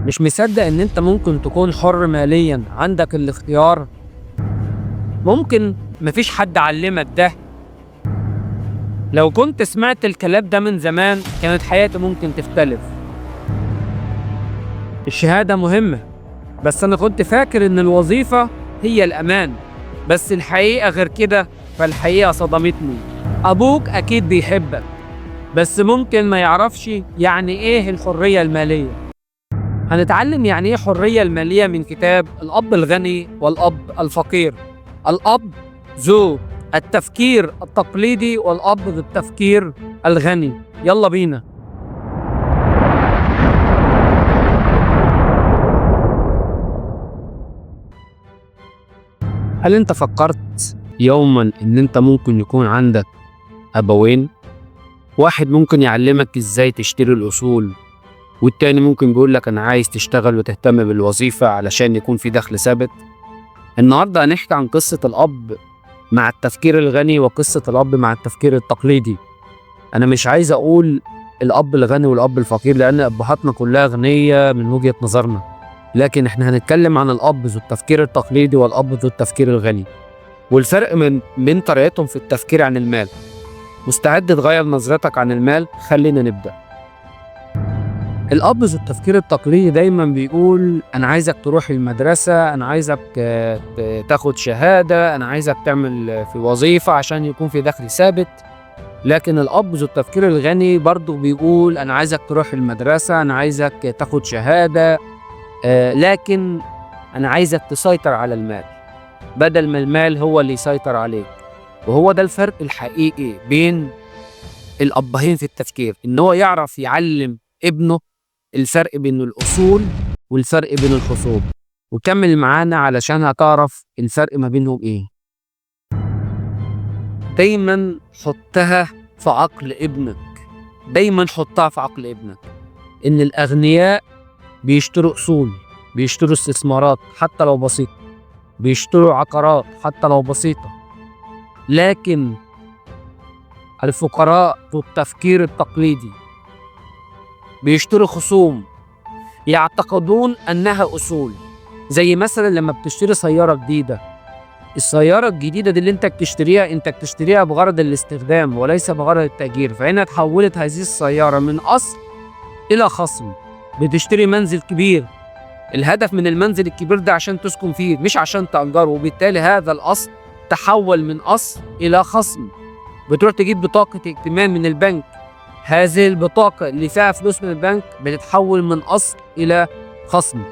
مش مصدق ان انت ممكن تكون حر ماليا، عندك الاختيار. ممكن مفيش حد علمك ده. لو كنت سمعت الكلام ده من زمان كانت حياتي ممكن تختلف. الشهادة مهمة، بس انا كنت فاكر ان الوظيفة هي الامان، بس الحقيقة غير كده. فالحقيقة صدمتني. ابوك اكيد بيحبك، بس ممكن ما يعرفش يعني ايه الحرية المالية. هنتعلم يعني ايه حرية المالية من كتاب الأب الغني والأب الفقير. الأب ذو التفكير التقليدي والأب ذو التفكير الغني. يلا بينا. هل انت فكرت يوما ان انت ممكن يكون عندك أبوين؟ واحد ممكن يعلمك ازاي تشتري الأصول، والتاني ممكن بيقول لك انا عايز تشتغل وتهتم بالوظيفة علشان يكون في دخل ثابت. النهارده هنحكي عن قصة الأب مع التفكير الغني وقصة الأب مع التفكير التقليدي. أنا مش عايز أقول الأب الغني والأب الفقير لأن أبهاتنا كلها غنية من وجهة نظرنا، لكن إحنا هنتكلم عن الأب ذو التفكير التقليدي والأب ذو التفكير الغني، والفرق من طريقتهم في التفكير عن المال. مستعد تغير نظرتك عن المال؟ خلينا نبدأ. الأب ذو التفكير التقليدي دايما بيقول أنا عايزك تروح المدرسة، أنا عايزك تاخد شهادة، أنا عايزك تعمل في وظيفة عشان يكون في دخل ثابت. لكن الأب ذو التفكير الغني برضو بيقول أنا عايزك تروح المدرسة، أنا عايزك تاخد شهادة، لكن أنا عايزك تسيطر على المال بدل ما المال هو اللي يسيطر عليك. وهو ده الفرق الحقيقي بين الأبهين في التفكير، إن هو يعرف يعلم ابنه الفرق بين الأصول والفرق بين الخصوم. وكمل معانا علشان هتعرف الفرق ما بينهم ايه. دايما حطها في عقل ابنك، دايما حطها في عقل ابنك ان الأغنياء بيشتروا أصول، بيشتروا استثمارات حتى لو بسيطة، بيشتروا عقارات حتى لو بسيطة. لكن الفقراء في التفكير التقليدي بيشتروا خصوم، يعتقدون أنها أصول. زي مثلا لما بتشتري سيارة جديدة، السيارة الجديدة دي اللي انت بتشتريها بغرض الاستخدام وليس بغرض التأجير، فهنا تحولت هذه السيارة من أصل إلى خصم. بتشتري منزل كبير، الهدف من المنزل الكبير ده عشان تسكن فيه مش عشان تأجره، وبالتالي هذا الأصل تحول من أصل إلى خصم. بتروح تجيب بطاقة ائتمان من البنك، هذه البطاقة اللي فيها فلوس من البنك بتتحول من أصل إلى خصم.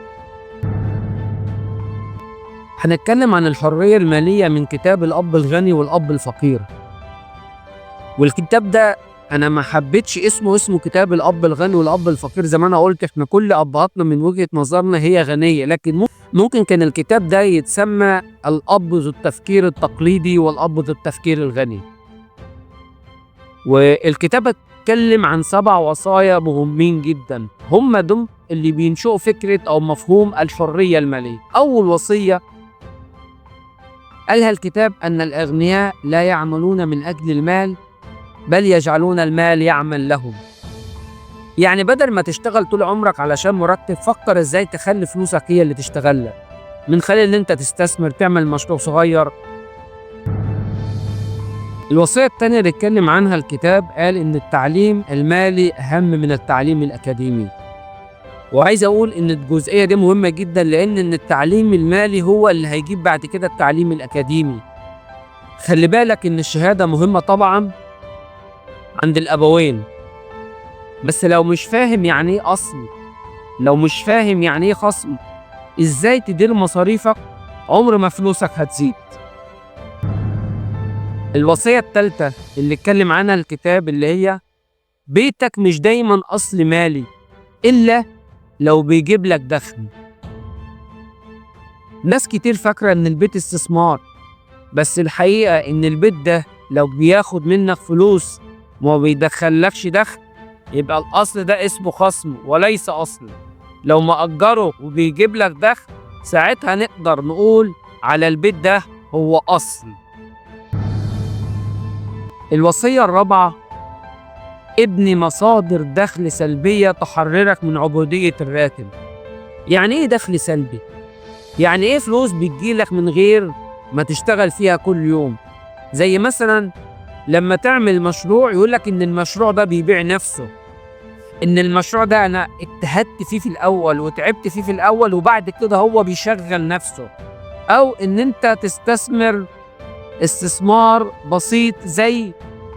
هنتكلم عن الحرية المالية من كتاب الأب الغني والأب الفقير. والكتاب ده أنا ما حبيتش اسمه كتاب الأب الغني والأب الفقير. زي ما أنا قلت إحنا كل أبهاتنا من وجهة نظرنا هي غنية، لكن ممكن كان الكتاب ده يتسمى الأب ذو التفكير التقليدي والأب ذو التفكير الغني. والكتاب اتكلم عن 7 وصايا مهمين جدا، هم دول اللي بينشئوا فكرة أو مفهوم الحرية المالية. أول وصية قالها الكتاب أن الأغنياء لا يعملون من أجل المال بل يجعلون المال يعمل لهم. يعني بدل ما تشتغل طول عمرك علشان مرتب، فكر ازاي تخلي فلوسك هي اللي تشتغل لك، من خلال ان انت تستثمر، تعمل مشروع صغير. الوصية التانية اللي اتكلم عنها الكتاب قال ان التعليم المالي اهم من التعليم الاكاديمي. وعايز اقول ان الجزئية دي مهمة جدا، لان التعليم المالي هو اللي هيجيب بعد كده التعليم الاكاديمي. خلي بالك ان الشهادة مهمة طبعا عند الابوين، بس لو مش فاهم يعني ايه اصل، لو مش فاهم يعني ايه خصم، ازاي تدير مصاريفك؟ عمر ما فلوسك هتزيد. الوصية الثالثة اللي اتكلم عنها الكتاب اللي هي بيتك مش دايما اصل مالي الا لو بيجيب لك دخل. ناس كتير فاكرة ان البيت استثمار، بس الحقيقة ان البيت ده لو بياخد منك فلوس وما بيدخلكش دخل يبقى الأصل ده اسمه خصم وليس أصل. لو مأجره وبيجيب لك دخل ساعتها نقدر نقول على البيت ده هو أصل. الوصية الرابعة ابني مصادر دخل سلبية تحررك من عبودية الراتب. يعني ايه دخل سلبي؟ يعني ايه فلوس بتجيلك من غير ما تشتغل فيها كل يوم؟ زي مثلا لما تعمل مشروع يقولك ان المشروع ده بيبيع نفسه، ان المشروع ده انا اجتهدت فيه في الاول وتعبت فيه في الاول وبعد كده هو بيشغل نفسه. او ان انت تستثمر استثمار بسيط، زي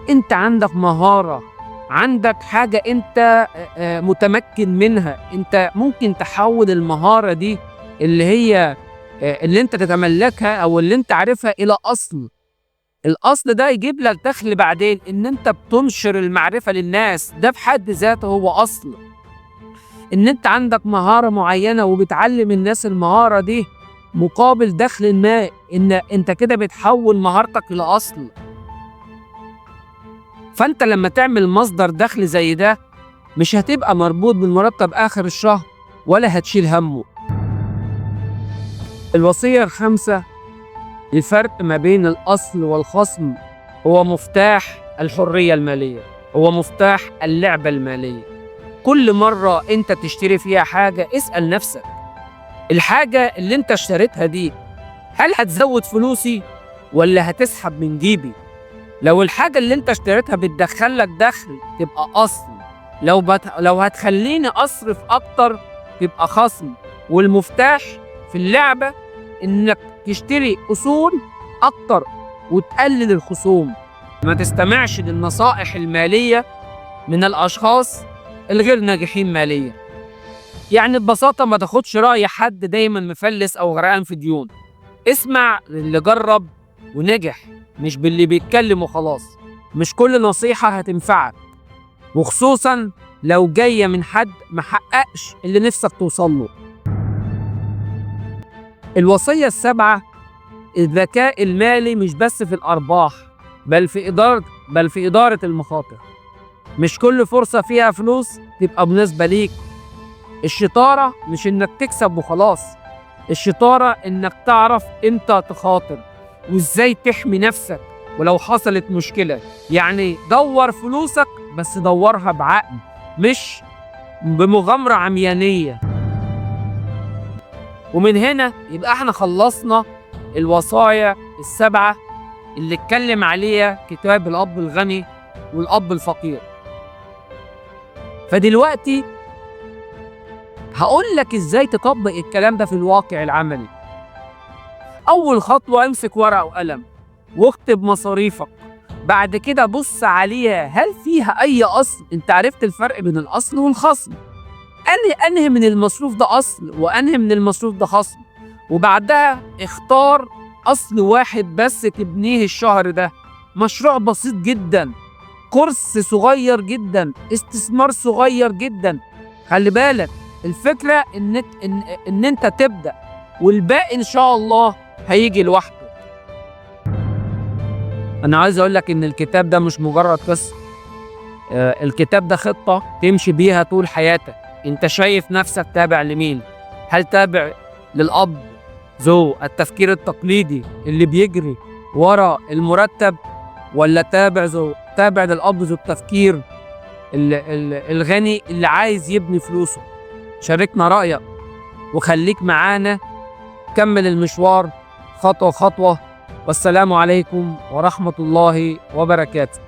انت عندك مهارة، عندك حاجة انت متمكن منها، انت ممكن تحول المهارة دي اللي هي اللي انت تتملكها او اللي انت عارفها الى اصل. الاصل ده يجيب لك دخل بعدين، ان انت بتنشر المعرفة للناس، ده في حد ذاته هو اصل. ان انت عندك مهارة معينة وبتعلم الناس المهارة دي مقابل دخل ما، ان انت كده بتحول مهارتك الى اصل. فانت لما تعمل مصدر دخل زي ده مش هتبقى مربوط بالمرتب اخر الشهر ولا هتشيل همه. الوصية الخامسة: الفرق ما بين الاصل والخصم هو مفتاح الحرية المالية، هو مفتاح اللعبة المالية. كل مرة انت تشتري فيها حاجة اسأل نفسك، الحاجة اللي انت اشتريتها دي هل هتزود فلوسي ولا هتسحب من جيبي؟ لو الحاجة اللي انت اشتريتها بتدخلك دخل تبقى اصل، لو هتخليني اصرف اكتر تبقى خصم. والمفتاح في اللعبة انك تشتري اصول اكتر وتقلل الخصوم. ما تستمعش للنصائح المالية من الاشخاص الغير ناجحين ماليا. يعني ببساطة ما تاخدش رأي حد دايما مفلس او غرقان في ديون، اسمع للي جرب ونجح، مش باللي بيتكلم وخلاص. مش كل نصيحة هتنفعك، وخصوصا لو جاية من حد محققش اللي نفسك توصله. الوصية السابعة: الذكاء المالي مش بس في الأرباح بل في إدارة المخاطر. مش كل فرصة فيها فلوس تبقى مناسبة ليك. الشطارة مش إنك تكسب وخلاص، الشطارة إنك تعرف إمتى تخاطر وإزاي تحمي نفسك ولو حصلت مشكلة. يعني دور فلوسك بس دورها بعقل، مش بمغامرة عميانية. ومن هنا يبقى احنا خلصنا الوصايا السبعة اللي اتكلم عليها كتاب الأب الغني والأب الفقير. فدلوقتي هقول لك ازاي تطبق الكلام ده في الواقع العملي. أول خطوة: امسك ورقة وقلم واكتب مصاريفك. بعد كده بص عليها هل فيها أي أصل. أنت عرفت الفرق بين الأصل والخصم، أنهي من المصروف ده أصل وأنهي من المصروف ده خصم. وبعدها اختار أصل واحد بس تبنيه الشهر ده، مشروع بسيط جدا، كورس صغير جدا، استثمار صغير جدا. خلي بالك الفكرة إن أنت تبدأ والباقي إن شاء الله هيجي لوحده. أنا عايز أقول لك إن الكتاب ده مش مجرد قصة، الكتاب ده خطة تمشي بيها طول حياتك. أنت شايف نفسك تابع لمين؟ هل تابع للأب ذو التفكير التقليدي اللي بيجري ورا المرتب، ولا تابع للأب ذو التفكير الغني اللي عايز يبني فلوسه؟ شاركنا رأيك وخليك معانا، كمل المشوار خطوة خطوة. والسلام عليكم ورحمة الله وبركاته.